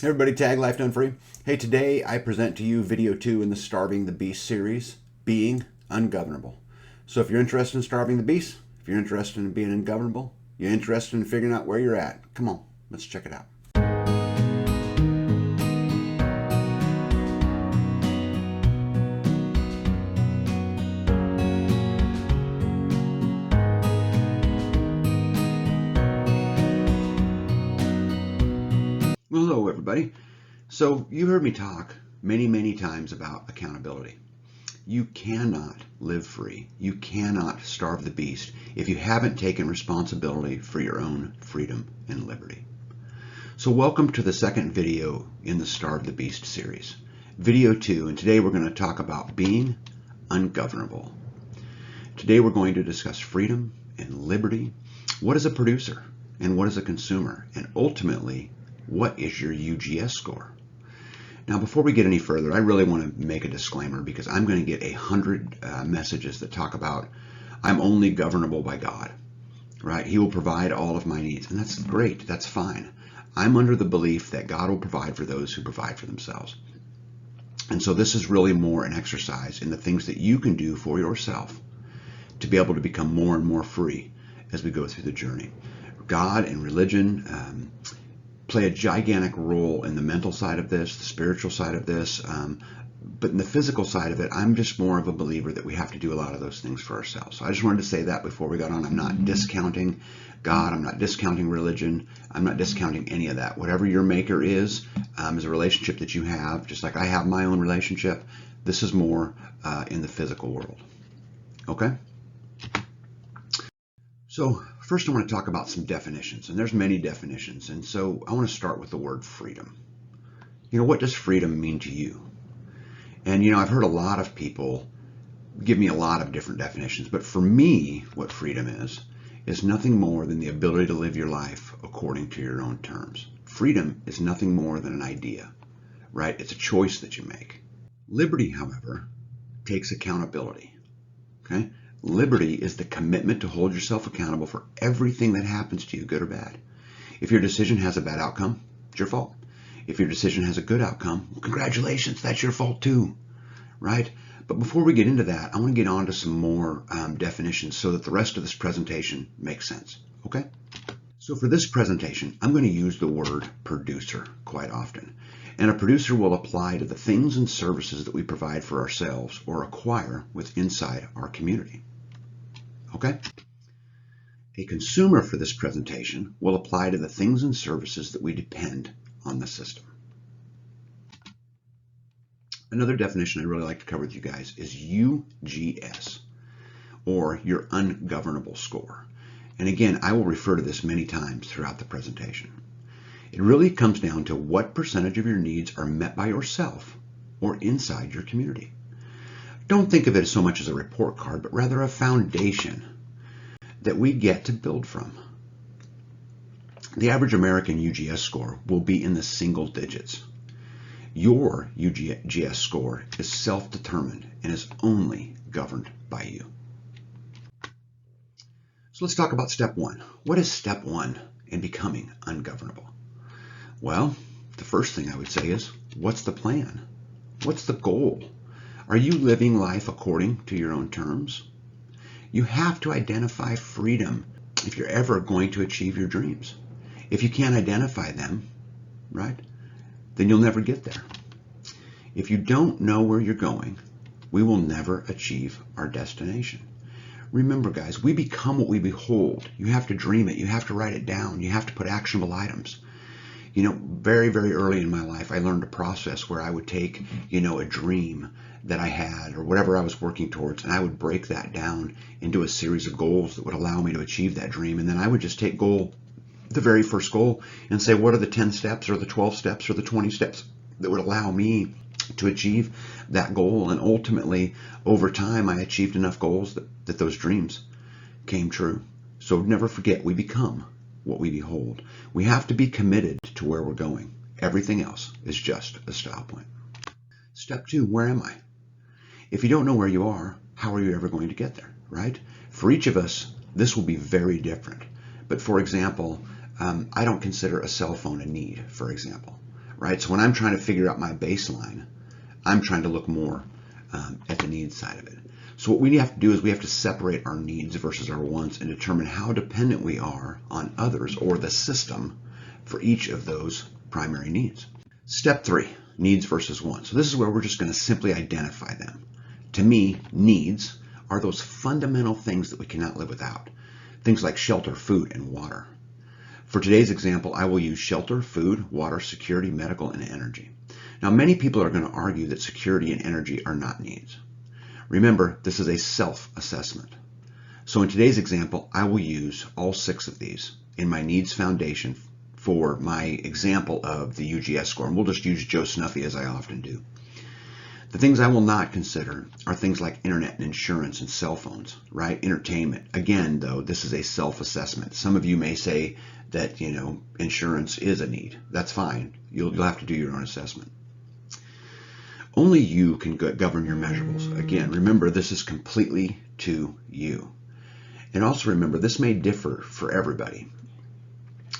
Hey everybody, Tag Life Done Free. Hey, today I present to you video 2 in the Starving the Beast series, Being Ungovernable. So if you're interested in starving the beast, if you're interested in being ungovernable, you're interested in figuring out where you're at, come on, let's check it out. Well, hello everybody. So you heard me talk many times about accountability. You cannot live free. You cannot starve the beast if you haven't taken responsibility for your own freedom and liberty. So welcome to the second video in the Starve the Beast series, video 2, and today we're going to talk about being ungovernable. Today we're going to discuss freedom and liberty. What is a producer and what is a consumer? And ultimately, what is your UGS score? Now, before we get any further, I really want to make a disclaimer because I'm going to get 100 messages that talk about I'm only governable by God, right? He will provide all of my needs, and that's great. That's fine. I'm under the belief that God will provide for those who provide for themselves. And so this is really more an exercise in the things that you can do for yourself to be able to become more and more free as we go through the journey. God and religion play a gigantic role in the mental side of this, the spiritual side of this, but in the physical side of it, I'm just more of a believer that we have to do a lot of those things for ourselves. So I just wanted to say that before we got on. I'm not discounting God. I'm not discounting religion. I'm not discounting any of that. Whatever your maker is a relationship that you have, just like I have my own relationship. This is more in the physical world. Okay? So first I want to talk about some definitions, and there's many definitions, and so I want to start with the word freedom. What does freedom mean to you? And I've heard a lot of people give me a lot of different definitions, but for me, what freedom is nothing more than the ability to live your life according to your own terms. Freedom is nothing more than an idea, right? It's a choice that you make. Liberty, however, takes accountability, okay? Liberty is the commitment to hold yourself accountable for everything that happens to you, good or bad. If your decision has a bad outcome, it's your fault. If your decision has a good outcome, well, congratulations, that's your fault too, right? But before we get into that, I want to get on to some more definitions so that the rest of this presentation makes sense, okay? So for this presentation, I'm going to use the word producer quite often. And a producer will apply to the things and services that we provide for ourselves or acquire inside our community. Okay? A consumer for this presentation will apply to the things and services that we depend on the system. Another definition I really like to cover with you guys is UGS, or your Ungovernable Score. And again, I will refer to this many times throughout the presentation. It really comes down to what percentage of your needs are met by yourself or inside your community. Don't think of it so much as a report card, but rather a foundation that we get to build from. The average American UGS score will be in the single digits. Your UGS score is self-determined and is only governed by you. So let's talk about step 1. What is step 1 in becoming ungovernable? Well, the first thing I would say is, what's the plan? What's the goal? Are you living life according to your own terms? You have to identify freedom if you're ever going to achieve your dreams. If you can't identify them, right, then you'll never get there. If you don't know where you're going, we will never achieve our destination. Remember, guys, we become what we behold. You have to dream it. You have to write it down. You have to put actionable items. Very early in my life, I learned a process where I would take, a dream that I had or whatever I was working towards, and I would break that down into a series of goals that would allow me to achieve that dream. And then I would just take the very first goal, and say, what are the 10 steps or the 12 steps or the 20 steps that would allow me to achieve that goal? And ultimately, over time, I achieved enough goals that those dreams came true. So never forget, we become what we behold. We have to be committed to where we're going. Everything else is just a stop point. Step 2, where am I? If you don't know where you are, how are you ever going to get there, right? For each of us, this will be very different. But for example, I don't consider a cell phone a need, for example, right? So when I'm trying to figure out my baseline, I'm trying to look more at the needs side of it. So what we have to do is we have to separate our needs versus our wants and determine how dependent we are on others or the system for each of those primary needs. Step 3, needs versus wants. So this is where we're just going to simply identify them. To me, needs are those fundamental things that we cannot live without. Things like shelter, food, and water. For today's example, I will use shelter, food, water, security, medical, and energy. Now, many people are going to argue that security and energy are not needs. Remember, this is a self-assessment. So in today's example, I will use all 6 of these in my needs foundation for my example of the UGS score. And we'll just use Joe Snuffy as I often do. The things I will not consider are things like internet and insurance and cell phones, right? Entertainment. Again, though, this is a self-assessment. Some of you may say that, insurance is a need. That's fine. You'll have to do your own assessment. Only you can govern your measurables. Again, remember, this is completely to you. And also remember, this may differ for everybody.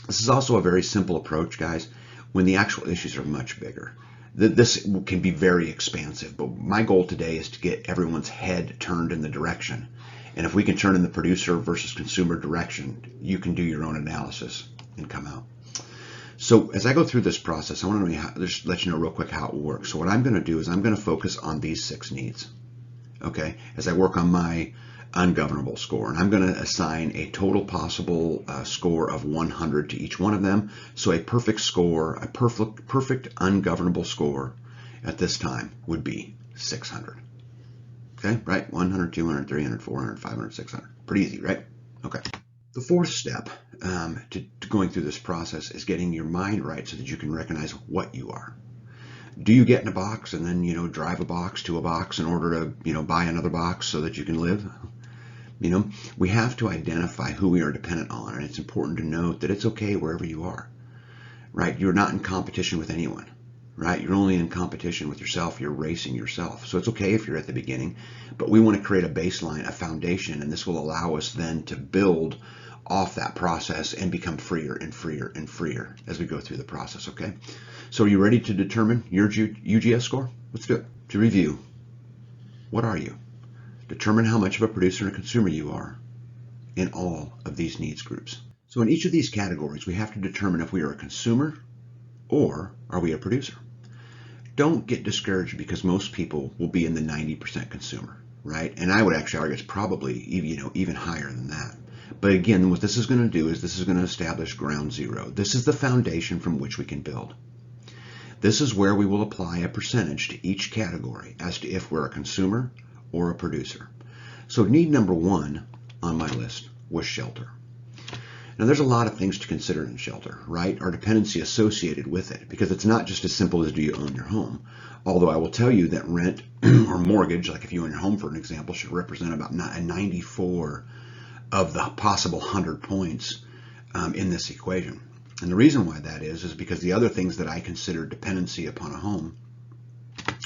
This is also a very simple approach, guys, when the actual issues are much bigger. This can be very expansive, but my goal today is to get everyone's head turned in the direction. And if we can turn in the producer versus consumer direction, you can do your own analysis and come out. So as I go through this process, I want to just let you know real quick how it works. So what I'm going to do is I'm going to focus on these 6 needs, okay, as I work on my ungovernable score. And I'm going to assign a total possible score of 100 to each one of them. So a perfect score, a perfect ungovernable score at this time would be 600. Okay, right? 100, 200, 300, 400, 500, 600. Pretty easy, right? Okay. The 4th step to going through this process is getting your mind right so that you can recognize what you are. Do you get in a box and then, drive a box to a box in order to, buy another box so that you can live? We have to identify who we are dependent on, and it's important to note that it's okay wherever you are, right? You're not in competition with anyone, right? You're only in competition with yourself. You're racing yourself. So it's okay if you're at the beginning, but we want to create a baseline, a foundation, and this will allow us then to build off that process and become freer and freer and freer as we go through the process, okay? So are you ready to determine your UGS score? Let's do it. To review, what are you? Determine how much of a producer and a consumer you are in all of these needs groups. So in each of these categories, we have to determine if we are a consumer or are we a producer. Don't get discouraged because most people will be in the 90% consumer, right? And I would actually argue it's probably even higher than that. But again, what this is going to do is this is going to establish ground zero. This is the foundation from which we can build. This is where we will apply a percentage to each category as to if we're a consumer or a producer. So need number 1 on my list was shelter. Now there's a lot of things to consider in shelter, right? Our dependency associated with it, because it's not just as simple as do you own your home. Although I will tell you that rent or mortgage, like if you own your home for an example, should represent about a 94 of the possible 100 points in this equation. And the reason why that is because the other things that I consider dependency upon a home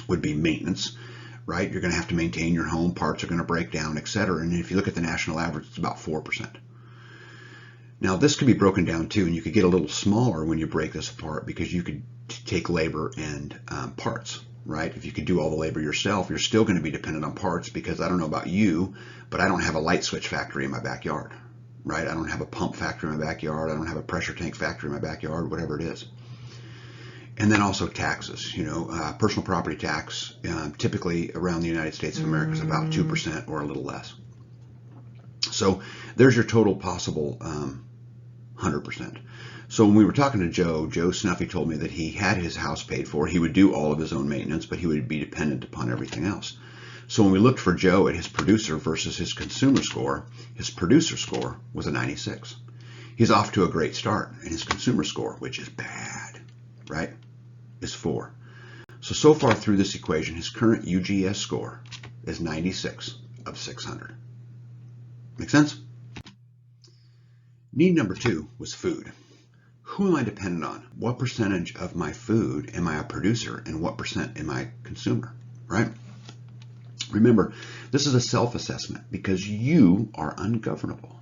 would be maintenance, right? You're going to have to maintain your home, parts are going to break down, etc. And if you look at the national average, it's about 4%. Now this could be broken down too, and you could get a little smaller when you break this apart because you could take labor and parts, right? If you could do all the labor yourself, you're still going to be dependent on parts because I don't know about you, but I don't have a light switch factory in my backyard, right? I don't have a pump factory in my backyard. I don't have a pressure tank factory in my backyard, whatever it is. And then also taxes, personal property tax, typically around the United States of America is about 2% or a little less. So there's your total possible 100%. So when we were talking to Joe Snuffy told me that he had his house paid for. He would do all of his own maintenance, but he would be dependent upon everything else. So when we looked for Joe at his producer versus his consumer score, his producer score was a 96. He's off to a great start, and his consumer score, which is bad, right, is 4. So far through this equation, his current UGS score is 96 of 600. Make sense? Need number 2 was food. Who am I dependent on? What percentage of my food am I a producer and what percent am I consumer, right? Remember, this is a self-assessment because you are ungovernable.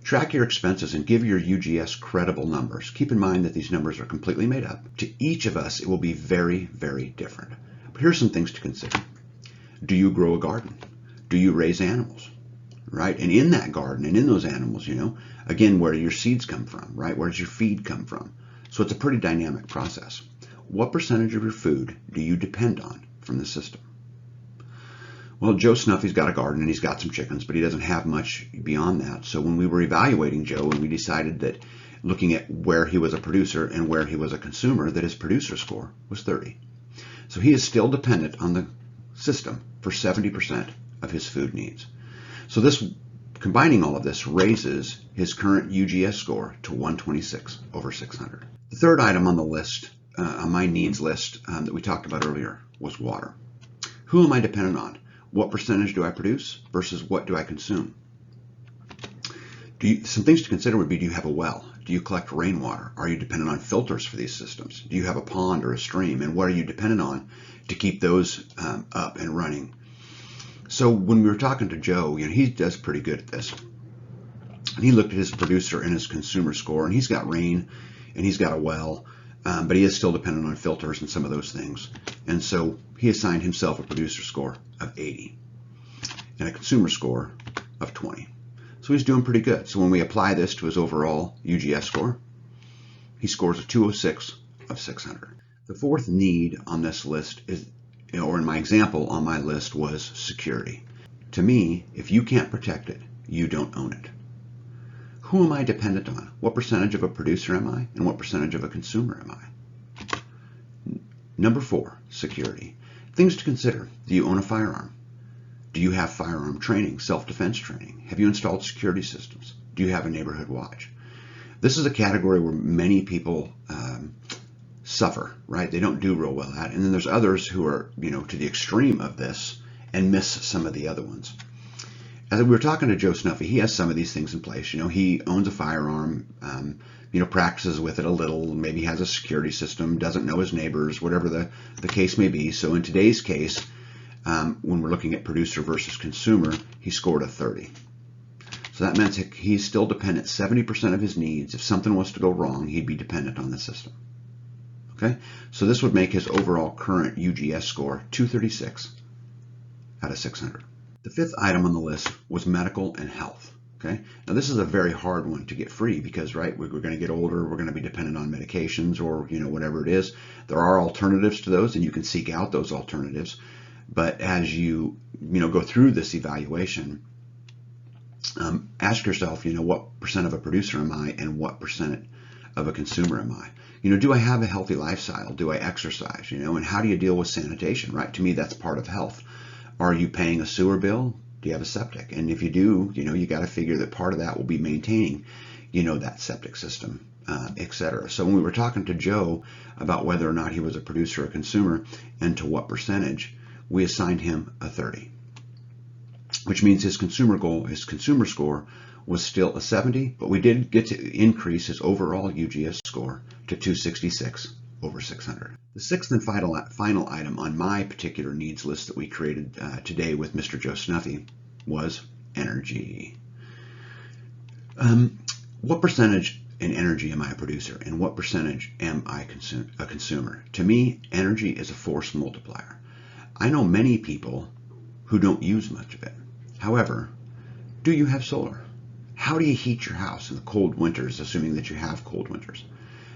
Track your expenses and give your UGS credible numbers. Keep in mind that these numbers are completely made up. To each of us, it will be very, very different. But here's some things to consider. Do you grow a garden? Do you raise animals? Right? And in that garden and in those animals, again, where do your seeds come from, right? Where does your feed come from? So it's a pretty dynamic process. What percentage of your food do you depend on from the system? Well, Joe Snuffy's got a garden and he's got some chickens, but he doesn't have much beyond that. So when we were evaluating Joe and we decided that looking at where he was a producer and where he was a consumer, that his producer score was 30. So he is still dependent on the system for 70% of his food needs. So this, combining all of this, raises his current UGS score to 126 over 600. The third item on the list, on my needs list that we talked about earlier, was water. Who am I dependent on? What percentage do I produce versus what do I consume? Some things to consider would be, do you have a well? Do you collect rainwater? Are you dependent on filters for these systems? Do you have a pond or a stream? And what are you dependent on to keep those up and running? So when we were talking to Joe, he does pretty good at this. And he looked at his producer and his consumer score, and he's got rain and he's got a well, but he is still dependent on filters and some of those things. And so he assigned himself a producer score of 80 and a consumer score of 20. So he's doing pretty good. So when we apply this to his overall UGS score, he scores a 206 of 600. The fourth need on this list is, or in my example on my list, was security. To me, if you can't protect it, you don't own it. Who am I dependent on? What percentage of a producer am I, and what percentage of a consumer am I? Number 4, security. Things to consider. Do you own a firearm? Do you have firearm training, self-defense training? Have you installed security systems? Do you have a neighborhood watch? This is a category where many people suffer, right? They don't do real well at it. And then there's others who are, to the extreme of this and miss some of the other ones. As we were talking to Joe Snuffy, he has some of these things in place. He owns a firearm, practices with it a little, maybe has a security system, doesn't know his neighbors, whatever the case may be. So in today's case, when we're looking at producer versus consumer, he scored a 30. So that meant he's still dependent. 70% of his needs, if something was to go wrong, he'd be dependent on the system. Okay, so this would make his overall current UGS score 236 out of 600. The fifth item on the list was medical and health. Okay, now this is a very hard one to get free because, right, we're going to get older, we're going to be dependent on medications or, whatever it is. There are alternatives to those and you can seek out those alternatives. But as you, go through this evaluation, ask yourself, what percent of a producer am I and what percent of a consumer am I? Do I have a healthy lifestyle? Do I exercise? And how do you deal with sanitation, right? To me, that's part of health. Are you paying a sewer bill? Do you have a septic? And if you do, you got to figure that part of that will be maintaining, that septic system, etc. So when we were talking to Joe about whether or not he was a producer or a consumer and to what percentage, we assigned him a 30, which means his consumer score was still a 70, but we did get to increase his overall UGS score to 266 over 600. The sixth and final item on my particular needs list that we created today with Mr. Joe Snuffy was energy. What percentage in energy am I a producer and what percentage am I a consumer? To me, energy is a force multiplier. I know many people who don't use much of it. However, do you have solar? How do you heat your house in the cold winters, assuming that you have cold winters?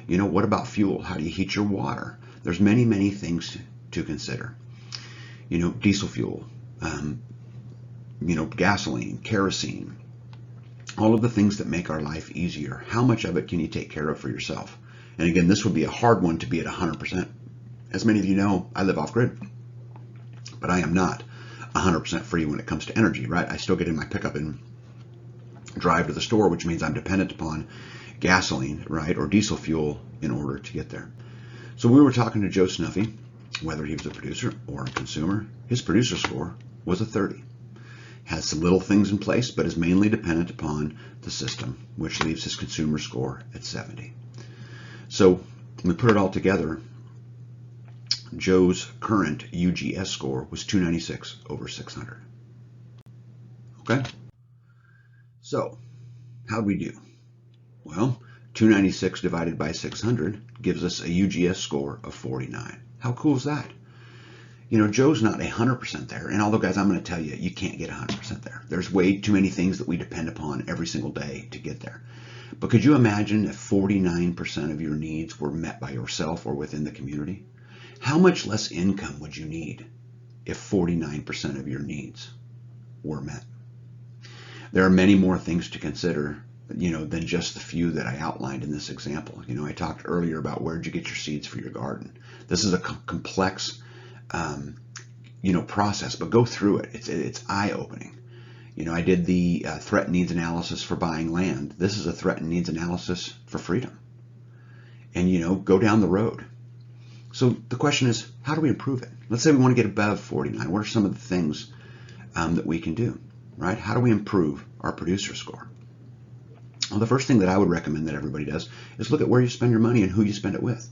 What about fuel? How do you heat your water? There's many, many things to consider. Diesel fuel, gasoline, kerosene, all of the things that make our life easier. How much of it can you take care of for yourself? And again, this would be a hard one to be at 100%. As many of you know, I live off grid, but I am not 100% free when it comes to energy, right? I still get in my pickup and drive to the store, which means I'm dependent upon gasoline, right, or diesel fuel in order to get there. So we were talking to Joe Snuffy, whether he was a producer or a consumer. His producer score was a 30. Has some little things in place, but is mainly dependent upon the system, which leaves his consumer score at 70. So when we put it all together, Joe's current UGS score was 296 over 600. Okay? So How'd we do? Well, 296 divided by 600 gives us a UGS score of 49. How cool is that? You know, Joe's not 100% there. And although, guys, I'm going to tell you, you can't get 100% there. There's way too many things that we depend upon every single day to get there. But could you imagine if 49% of your needs were met by yourself or within the community? How much less income would you need if 49% of your needs were met? There are many more things to consider, than just the few that I outlined in this example. I talked earlier about where'd you get your seeds for your garden. This is a complex, process, but go through it. It's eye-opening. I did the threat needs analysis for buying land. This is a threat and needs analysis for freedom. And, go down the road. So the question is, how do we improve it? Let's say we want to get above 49. What are some of the things that we can do, right? How do we improve our producer score? Well, the first thing that I would recommend that everybody does is look at where you spend your money and who you spend it with,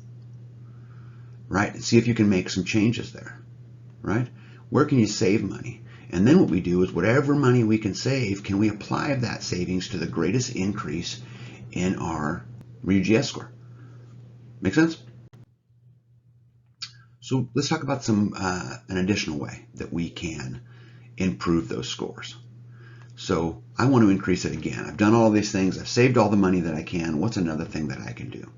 right? And see if you can make some changes there, right? Where can you save money? And then what we do is whatever money we can save, can we apply that savings to the greatest increase in our UGS score? Make sense? So let's talk about an additional way that we can improve those scores. So I want to increase it again. I've done all these things. I've saved all the money that I can. What's another thing that I can do?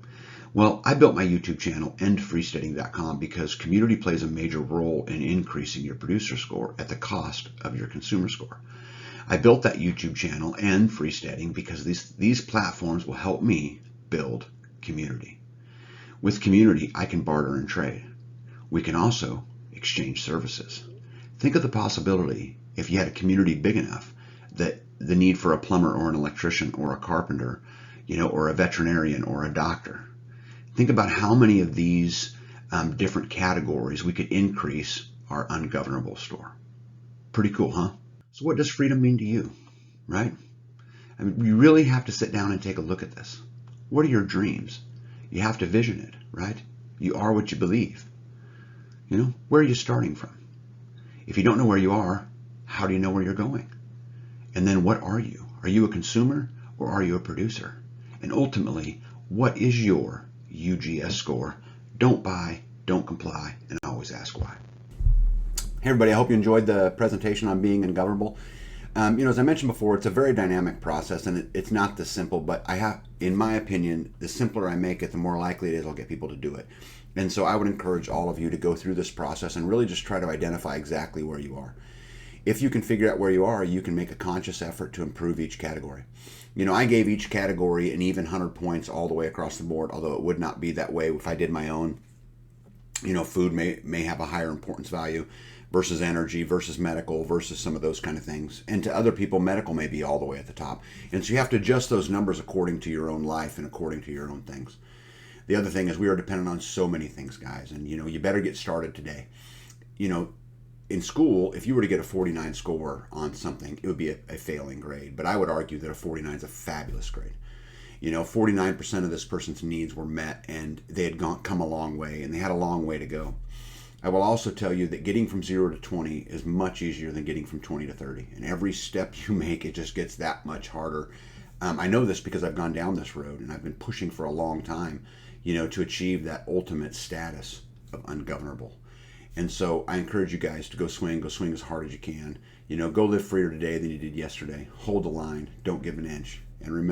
Well, I built my YouTube channel, endfreesteading.com, because community plays a major role in increasing your producer score at the cost of your consumer score. I built that YouTube channel, End Freesteading, because these platforms will help me build community. With community, I can barter and trade. We can also exchange services. Think of the possibility if you had a community big enough that the need for a plumber or an electrician or a carpenter, or a veterinarian or a doctor. Think about how many of these different categories we could increase our ungovernable score. Pretty cool, huh? So what does freedom mean to you, right? I mean, you really have to sit down and take a look at this. What are your dreams? You have to vision it, right? You are what you believe. Where are you starting from? If you don't know where you are, how do you know where you're going? And then what are you? Are you a consumer or are you a producer? And ultimately, what is your UGS score? Don't buy, don't comply, and always ask why. Hey everybody, I hope you enjoyed the presentation on being ungovernable. As I mentioned before, it's a very dynamic process, and it's not this simple, but in my opinion, the simpler I make it, the more likely it is I'll get people to do it. And so I would encourage all of you to go through this process and really just try to identify exactly where you are. If you can figure out where you are, you can make a conscious effort to improve each category. I gave each category an even 100 points all the way across the board, although it would not be that way if I did my own. Food may have a higher importance value versus energy versus medical versus some of those kind of things. And to other people, medical may be all the way at the top. And so you have to adjust those numbers according to your own life and according to your own things. The other thing is we are dependent on so many things, guys. And, you better get started today. In school, if you were to get a 49 score on something, it would be a failing grade. But I would argue that a 49 is a fabulous grade. 49% of this person's needs were met, and they had come a long way, and they had a long way to go. I will also tell you that getting from 0 to 20 is much easier than getting from 20 to 30. And every step you make, it just gets that much harder. I know this because I've gone down this road, and I've been pushing for a long time, to achieve that ultimate status of ungovernable. And so I encourage you guys to go swing as hard as you can. Go live freer today than you did yesterday. Hold the line. Don't give an inch. And remember,